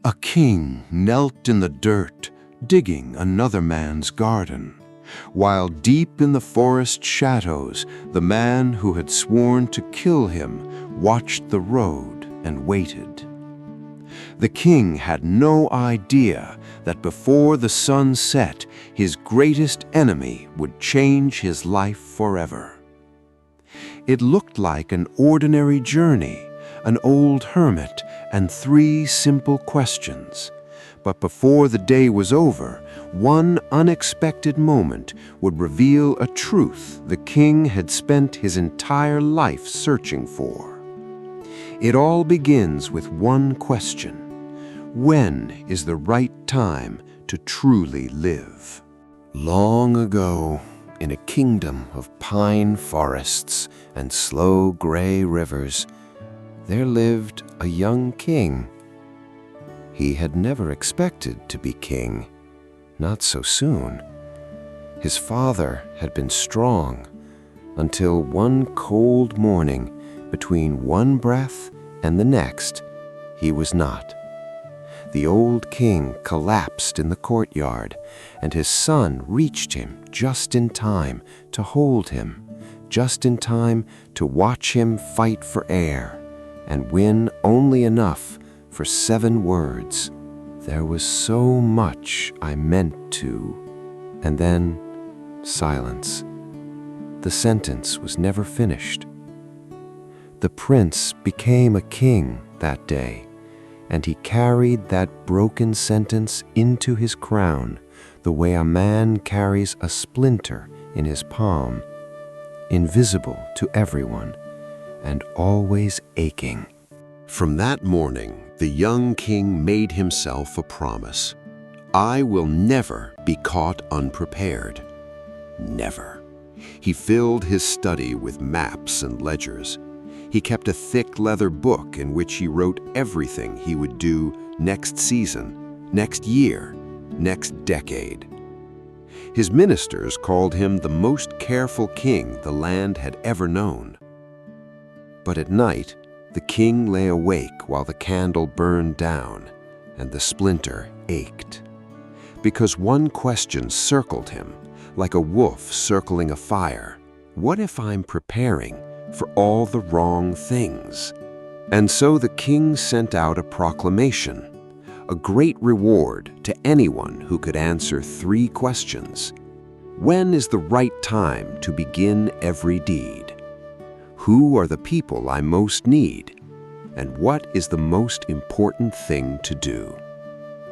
A king knelt in the dirt, digging another man's garden, while deep in the forest shadows, the man who had sworn to kill him watched the road and waited. The king had no idea that before the sun set, his greatest enemy would change his life forever. It looked like an ordinary journey, an old hermit, and 3 simple questions. But before the day was over, one unexpected moment would reveal a truth the king had spent his entire life searching for. It all begins with one question: when is the right time to truly live? Long ago, in a kingdom of pine forests and slow gray rivers, there lived a young king. He had never expected to be king, not so soon. His father had been strong until one cold morning, between one breath and the next, he was not. The old king collapsed in the courtyard, and his son reached him just in time to hold him, just in time to watch him fight for air and win only enough for 7 words. There was so much I meant to. And then silence. The sentence was never finished. The prince became a king that day, and he carried that broken sentence into his crown the way a man carries a splinter in his palm, invisible to everyone and always aching. From that morning, the young king made himself a promise. I will never be caught unprepared. Never. He filled his study with maps and ledgers. He kept a thick leather book in which he wrote everything he would do next season, next year, next decade. His ministers called him the most careful king the land had ever known. But at night, the king lay awake while the candle burned down and the splinter ached. Because one question circled him, like a wolf circling a fire. What if I'm preparing for all the wrong things? And so the king sent out a proclamation, a great reward to anyone who could answer 3 questions. When is the right time to begin every deed? Who are the people I most need? And what is the most important thing to do?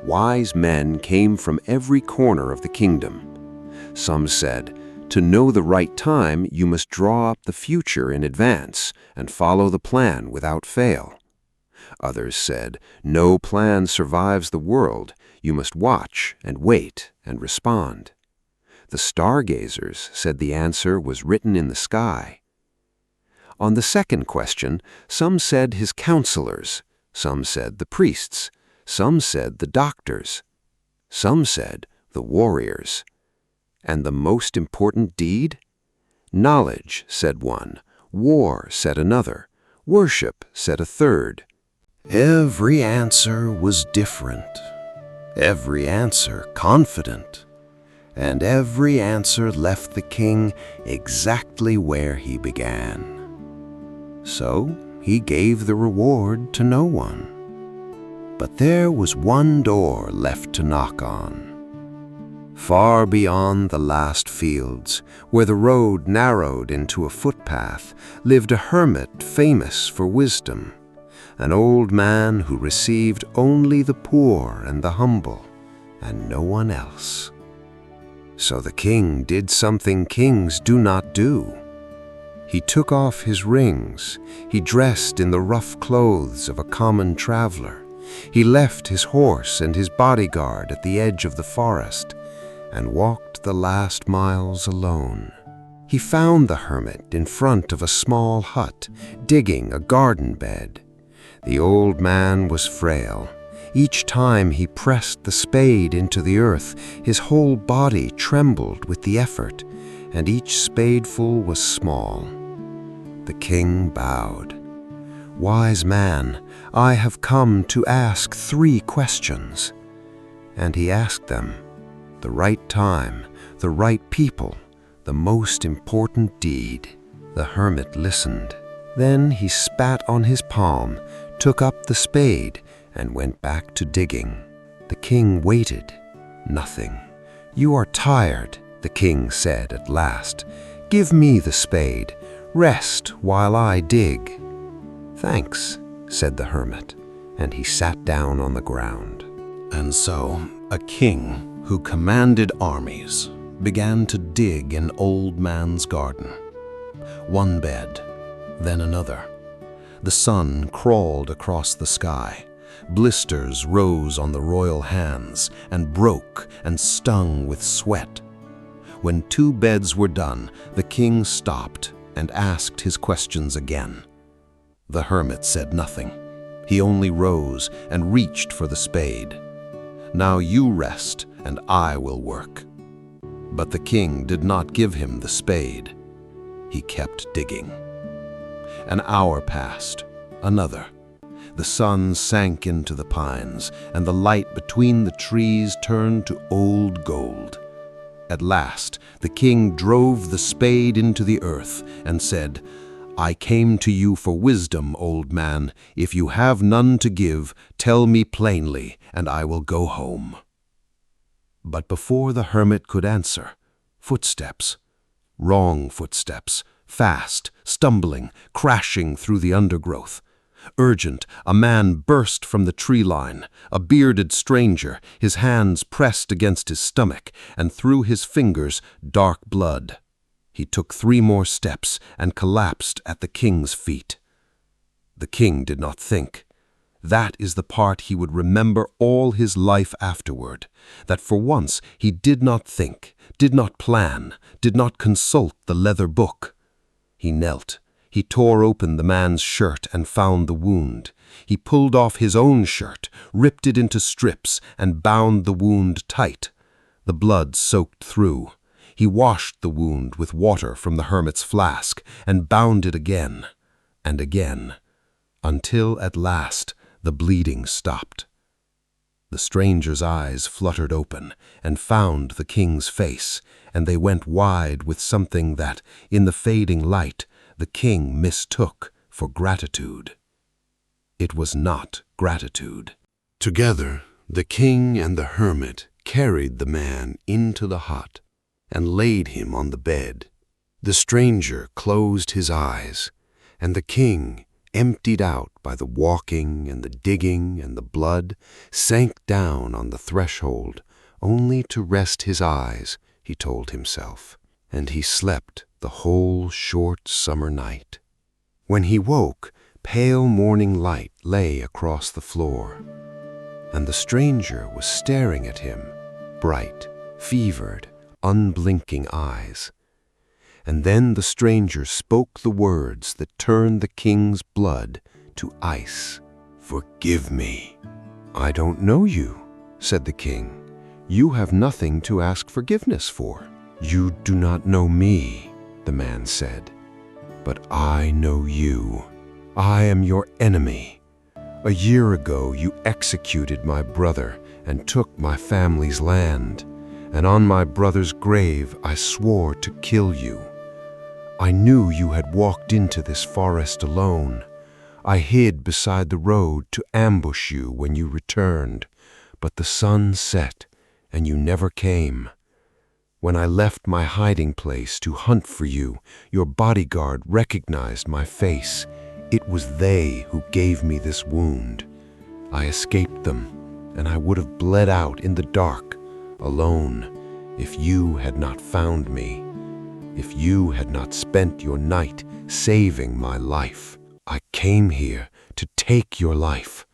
Wise men came from every corner of the kingdom. Some said, to know the right time, you must draw up the future in advance and follow the plan without fail. Others said, no plan survives the world. You must watch and wait and respond. The stargazers said the answer was written in the sky. On the second question, some said his counselors, some said the priests, some said the doctors, some said the warriors. And the most important deed? Knowledge, said one. War, said another. Worship, said a third. Every answer was different. Every answer confident. And every answer left the king exactly where he began. So he gave the reward to no one. But there was one door left to knock on. Far beyond the last fields, where the road narrowed into a footpath, lived a hermit famous for wisdom, an old man who received only the poor and the humble, and no one else. So the king did something kings do not do. He took off his rings. He dressed in the rough clothes of a common traveler. He left his horse and his bodyguard at the edge of the forest and walked the last miles alone. He found the hermit in front of a small hut, digging a garden bed. The old man was frail. Each time he pressed the spade into the earth, his whole body trembled with the effort, and each spadeful was small. The king bowed. "Wise man, I have come to ask 3 questions." And he asked them. The right time, the right people, the most important deed. The hermit listened. Then he spat on his palm, took up the spade, and went back to digging. The king waited. Nothing. "You are tired," the king said at last. "Give me the spade. Rest while I dig." "Thanks," said the hermit, and he sat down on the ground. And so, a king who commanded armies began to dig an old man's garden. One bed, then another. The sun crawled across the sky. Blisters rose on the royal hands and broke and stung with sweat. When 2 beds were done, the king stopped and asked his questions again. The hermit said nothing. He only rose and reached for the spade. "Now you rest, and I will work." But the king did not give him the spade. He kept digging. An hour passed, another. The sun sank into the pines, and the light between the trees turned to old gold. At last, the king drove the spade into the earth and said, "I came to you for wisdom, old man. If you have none to give, tell me plainly, and I will go home." But before the hermit could answer, footsteps, wrong footsteps, fast, stumbling, crashing through the undergrowth. Urgent, a man burst from the tree line, a bearded stranger, his hands pressed against his stomach, and through his fingers dark blood. He took 3 more steps and collapsed at the king's feet. The king did not think. That is the part he would remember all his life afterward, that for once he did not think, did not plan, did not consult the leather book. He knelt. He tore open the man's shirt and found the wound. He pulled off his own shirt, ripped it into strips, and bound the wound tight. The blood soaked through. He washed the wound with water from the hermit's flask and bound it again and again, until at last the bleeding stopped. The stranger's eyes fluttered open and found the king's face, and they went wide with something that, in the fading light, the king mistook for gratitude. It was not gratitude. Together, the king and the hermit carried the man into the hut and laid him on the bed. The stranger closed his eyes, and the king, emptied out by the walking and the digging and the blood, sank down on the threshold, only to rest his eyes, he told himself, and he slept the whole short summer night. When he woke, pale morning light lay across the floor, and the stranger was staring at him, bright, fevered, unblinking eyes. And then the stranger spoke the words that turned the king's blood to ice. "Forgive me." "I don't know you," said the king. "You have nothing to ask forgiveness for." "You do not know me," the man said, "but I know you. I am your enemy. A year ago you executed my brother and took my family's land, and on my brother's grave I swore to kill you. I knew you had walked into this forest alone. I hid beside the road to ambush you when you returned, but the sun set and you never came. When I left my hiding place to hunt for you, your bodyguard recognized my face. It was they who gave me this wound. I escaped them, and I would have bled out in the dark, alone, if you had not found me. If you had not spent your night saving my life. I came here to take your life,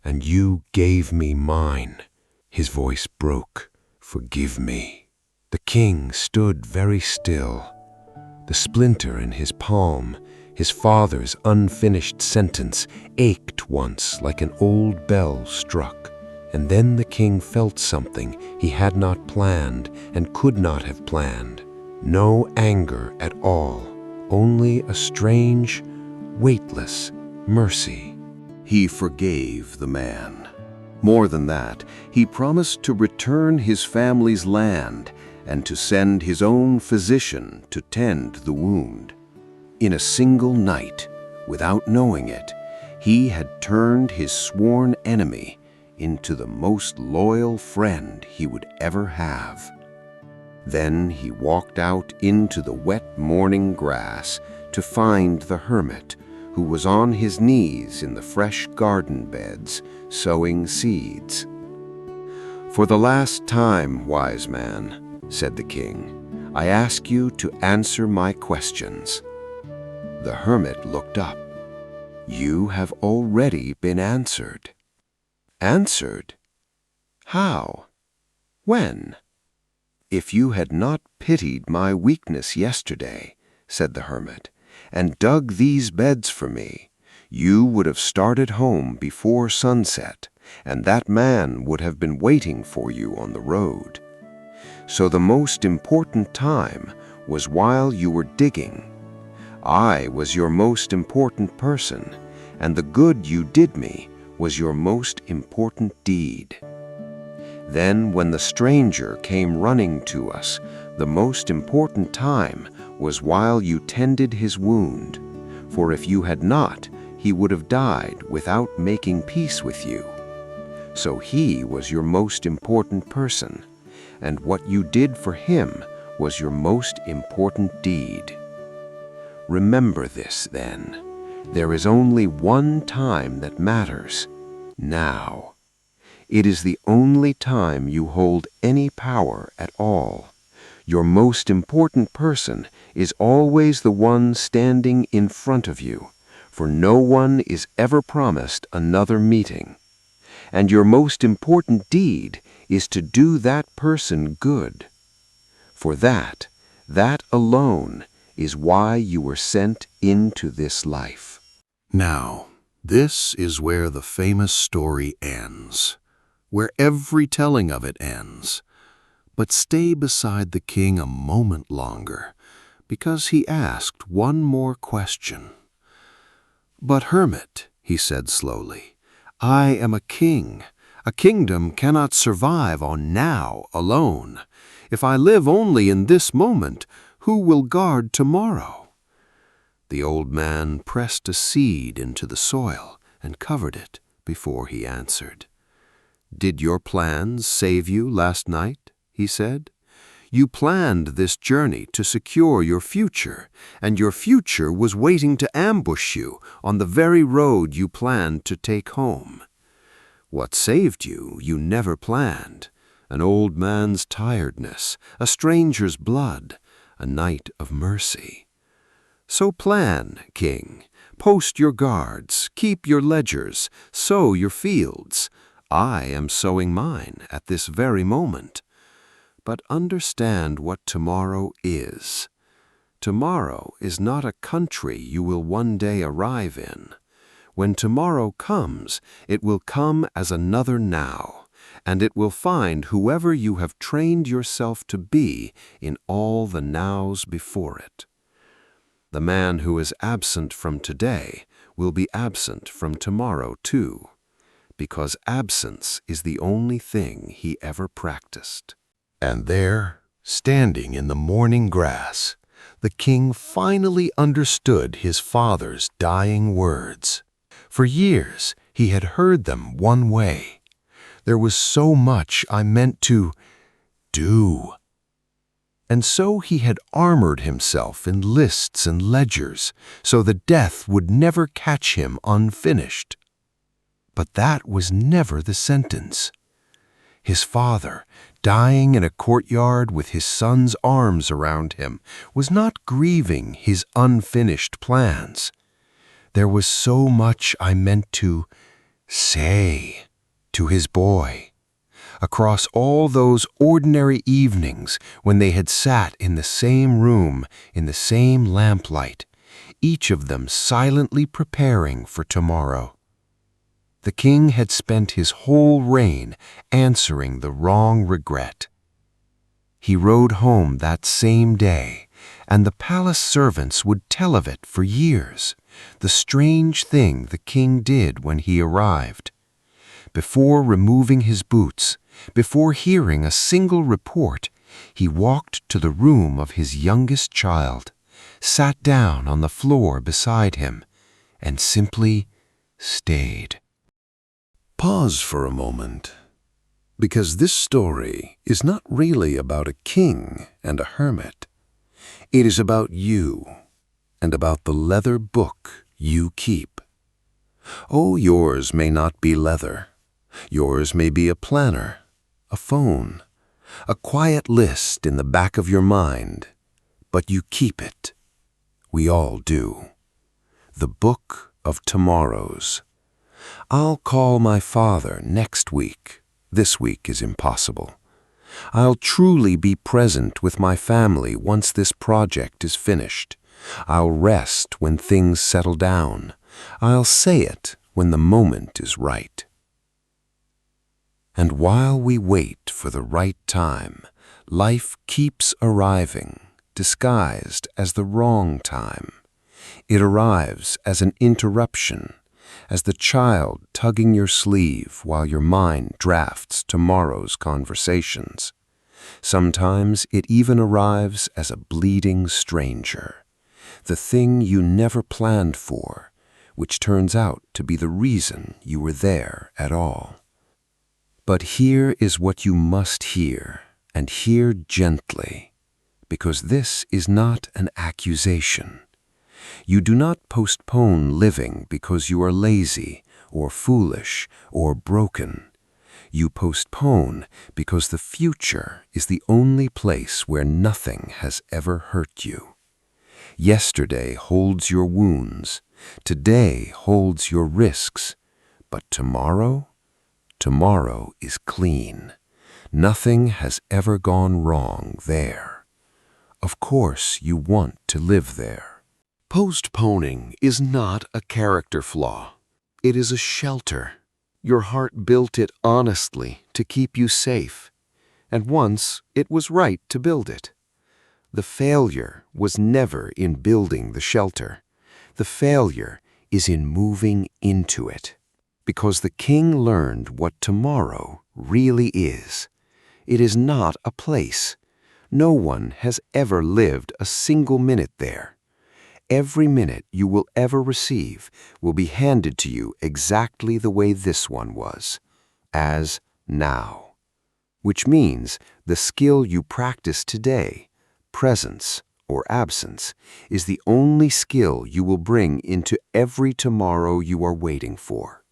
and you gave me mine." His voice broke. "Forgive me." The king stood very still. The splinter in his palm, his father's unfinished sentence, ached once like an old bell struck. And then the king felt something he had not planned and could not have planned. No anger at all, only a strange, weightless, mercy. He forgave the man. More than that, he promised to return his family's land and to send his own physician to tend the wound. In a single night, without knowing it, he had turned his sworn enemy into the most loyal friend he would ever have. Then he walked out into the wet morning grass to find the hermit, who was on his knees in the fresh garden beds, sowing seeds. "For the last time, wise man," said the king, "I ask you to answer my questions." The hermit looked up. "You have already been answered." "Answered? How? When?" "If you had not pitied my weakness yesterday," said the hermit, "and dug these beds for me, you would have started home before sunset, and that man would have been waiting for you on the road. So the most important time was while you were digging. I was your most important person, and the good you did me was your most important deed. Then when the stranger came running to us, the most important time was while you tended his wound, for if you had not, he would have died without making peace with you. So he was your most important person, and what you did for him was your most important deed. Remember this, then. There is only one time that matters: now. It is the only time you hold any power at all. Your most important person is always the one standing in front of you, for no one is ever promised another meeting. And your most important deed is to do that person good. For that alone is why you were sent into this life." Now, this is where the famous story ends, where every telling of it ends. But stay beside the king a moment longer, because he asked one more question. "But hermit," he said slowly, "I am a king. A kingdom cannot survive on now alone. If I live only in this moment, who will guard tomorrow?" The old man pressed a seed into the soil and covered it before he answered. "Did your plans save you last night?" he said. "You planned this journey to secure your future, and your future was waiting to ambush you on the very road you planned to take home. What saved you, you never planned: an old man's tiredness, a stranger's blood, a night of mercy. So plan, king, post your guards, keep your ledgers, sow your fields. I am sowing mine at this very moment. But understand what tomorrow is. Tomorrow is not a country you will one day arrive in. When tomorrow comes, it will come as another now, and it will find whoever you have trained yourself to be in all the nows before it. The man who is absent from today will be absent from tomorrow too, because absence is the only thing he ever practiced." And there, standing in the morning grass, the king finally understood his father's dying words. For years he had heard them one way: "There was so much I meant to do." And so he had armored himself in lists and ledgers, so that death would never catch him unfinished. But that was never the sentence. His father, dying in a courtyard with his son's arms around him, was not grieving his unfinished plans. "There was so much I meant to say to his boy." Across all those ordinary evenings when they had sat in the same room, in the same lamplight, each of them silently preparing for tomorrow. The king had spent his whole reign answering the wrong regret. He rode home that same day, and the palace servants would tell of it for years. the strange thing the king did when he arrived. Before removing his boots, before hearing a single report, he walked to the room of his youngest child, sat down on the floor beside him, and simply stayed. Pause for a moment, because this story is not really about a king and a hermit. It is about you and about the leather book you keep. Oh, yours may not be leather. Yours may be a planner, a phone, a quiet list in the back of your mind, but you keep it. We all do. The Book of Tomorrows. I'll call my father next week. This week is impossible. I'll truly be present with my family once this project is finished. I'll rest when things settle down. I'll say it when the moment is right. And while we wait for the right time, life keeps arriving, disguised as the wrong time. It arrives as an interruption, as the child tugging your sleeve while your mind drafts tomorrow's conversations. Sometimes it even arrives as a bleeding stranger, the thing you never planned for, which turns out to be the reason you were there at all. But here is what you must hear, and hear gently, because this is not an accusation. You do not postpone living because you are lazy, or foolish, or broken. You postpone because the future is the only place where nothing has ever hurt you. Yesterday holds your wounds, today holds your risks, but tomorrow? Tomorrow is clean. Nothing has ever gone wrong there. Of course you want to live there. Postponing is not a character flaw. It is a shelter. Your heart built it honestly to keep you safe, and once it was right to build it. The failure was never in building the shelter. The failure is in moving into it. Because the king learned what tomorrow really is. It is not a place. No one has ever lived a single minute there. Every minute you will ever receive will be handed to you exactly the way this one was, as now. Which means the skill you practice today, presence or absence, is the only skill you will bring into every tomorrow you are waiting for.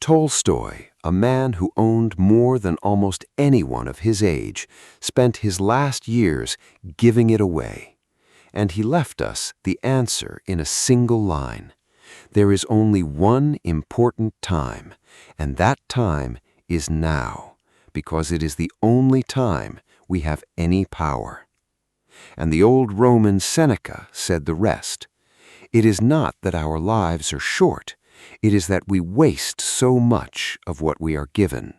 Tolstoy, a man who owned more than almost anyone of his age, spent his last years giving it away. And he left us the answer in a single line. There is only one important time, and that time is now, because it is the only time we have any power. And the old Roman Seneca said the rest. It is not that our lives are short, it is that we waste so much of what we are given.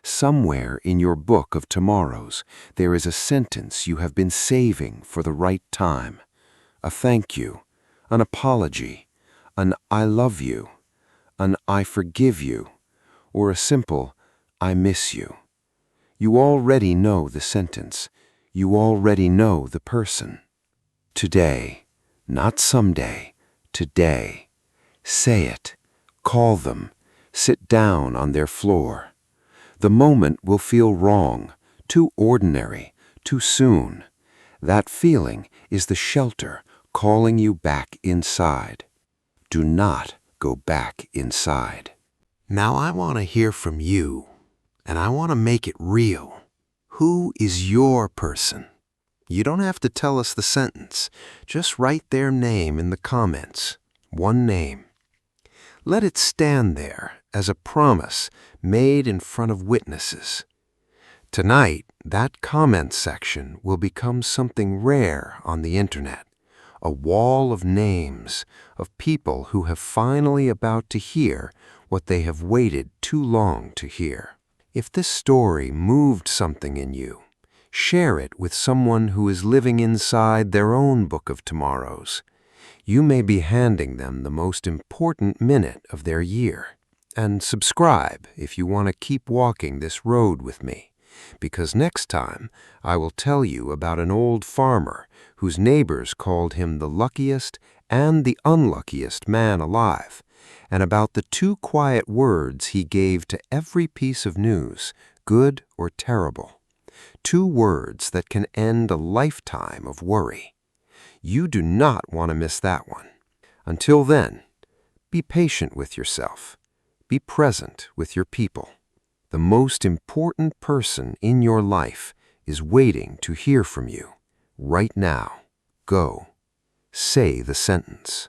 Somewhere in your book of tomorrows, there is a sentence you have been saving for the right time. A thank you, an apology, an I love you, an I forgive you, or a simple I miss you. You already know the sentence. You already know the person. Today, not someday, today. Say it, call them, sit down on their floor. The moment will feel wrong, too ordinary, too soon. That feeling is the shelter calling you back inside. Do not go back inside. Now I want to hear from you, and I want to make it real. Who is your person? You don't have to tell us the sentence. Just write their name in the comments. One name. Let it stand there as a promise made in front of witnesses. Tonight, that comment section will become something rare on the internet, a wall of names of people who have finally about to hear what they have waited too long to hear. If this story moved something in you, share it with someone who is living inside their own book of tomorrows. You may be handing them the most important minute of their year. And subscribe if you want to keep walking this road with me, because next time I will tell you about an old farmer whose neighbors called him the luckiest and the unluckiest man alive, and about the 2 quiet words he gave to every piece of news, good or terrible. 2 words that can end a lifetime of worry. You do not want to miss that one. Until then, be patient with yourself. Be present with your people. The most important person in your life is waiting to hear from you. Right now, go. Say the sentence.